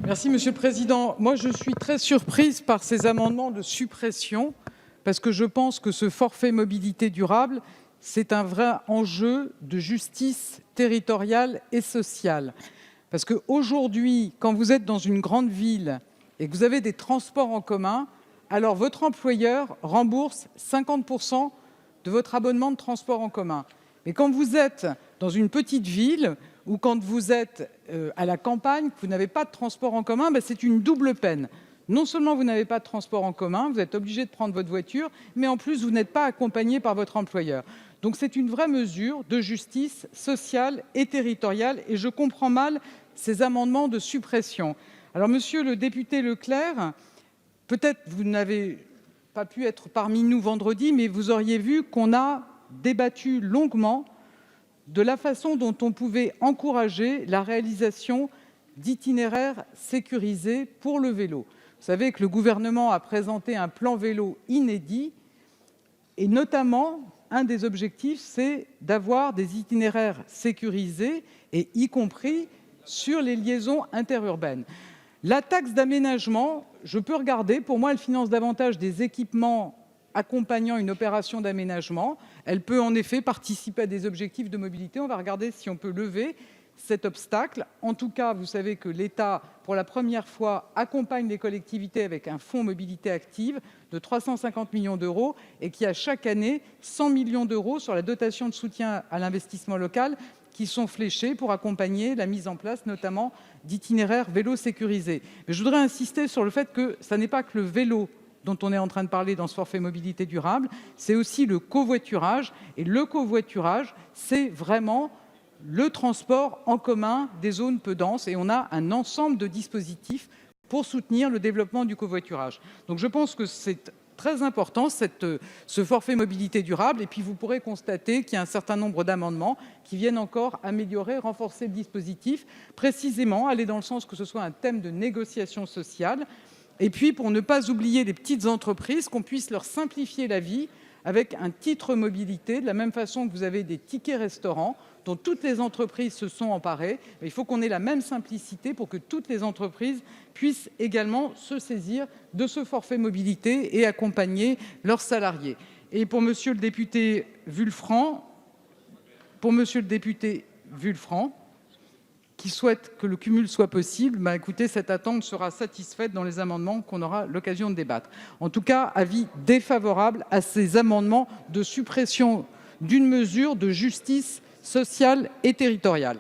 Merci Monsieur le Président. Moi, je suis très surprise par ces amendements de suppression parce que je pense que ce forfait mobilité durable, c'est un vrai enjeu de justice territoriale et sociale. Parce qu'aujourd'hui, quand vous êtes dans une grande ville et que vous avez des transports en commun, alors votre employeur rembourse 50% de votre abonnement de transport en commun. Mais quand vous êtes dans une petite ville ou quand vous êtes à la campagne, que vous n'avez pas de transport en commun, c'est une double peine. Non seulement vous n'avez pas de transport en commun, vous êtes obligé de prendre votre voiture, mais en plus vous n'êtes pas accompagné par votre employeur. Donc c'est une vraie mesure de justice sociale et territoriale et je comprends mal ces amendements de suppression. Alors monsieur le député Leclerc, peut-être vous n'avez pas pu être parmi nous vendredi, mais vous auriez vu qu'on a débattu longuement de la façon dont on pouvait encourager la réalisation d'itinéraires sécurisés pour le vélo. Vous savez que le Gouvernement a présenté un plan vélo inédit et notamment, un des objectifs, c'est d'avoir des itinéraires sécurisés, et y compris sur les liaisons interurbaines. La taxe d'aménagement, je peux regarder, pour moi, elle finance davantage des équipements accompagnant une opération d'aménagement. Elle peut en effet participer à des objectifs de mobilité. On va regarder si on peut lever cet obstacle. En tout cas, vous savez que l'État, pour la première fois, accompagne les collectivités avec un fonds mobilité active de 350 millions d'euros et qui a chaque année 100 millions d'euros sur la dotation de soutien à l'investissement local qui sont fléchés pour accompagner la mise en place notamment d'itinéraires vélo sécurisés. Mais je voudrais insister sur le fait que ce n'est pas que le vélo dont on est en train de parler dans ce forfait mobilité durable, c'est aussi le covoiturage. Et le covoiturage, c'est vraiment le transport en commun des zones peu denses. Et on a un ensemble de dispositifs pour soutenir le développement du covoiturage. Donc je pense que c'est très important, ce forfait mobilité durable. Et puis vous pourrez constater qu'il y a un certain nombre d'amendements qui viennent encore améliorer, renforcer le dispositif, précisément aller dans le sens que ce soit un thème de négociation sociale. Et puis, pour ne pas oublier les petites entreprises, qu'on puisse leur simplifier la vie avec un titre mobilité, de la même façon que vous avez des tickets restaurants dont toutes les entreprises se sont emparées. Il faut qu'on ait la même simplicité pour que toutes les entreprises puissent également se saisir de ce forfait mobilité et accompagner leurs salariés. Et pour monsieur le député Vulfranc, qui souhaite que le cumul soit possible, écoutez, cette attente sera satisfaite dans les amendements qu'on aura l'occasion de débattre. En tout cas, avis défavorable à ces amendements de suppression d'une mesure de justice sociale et territoriale.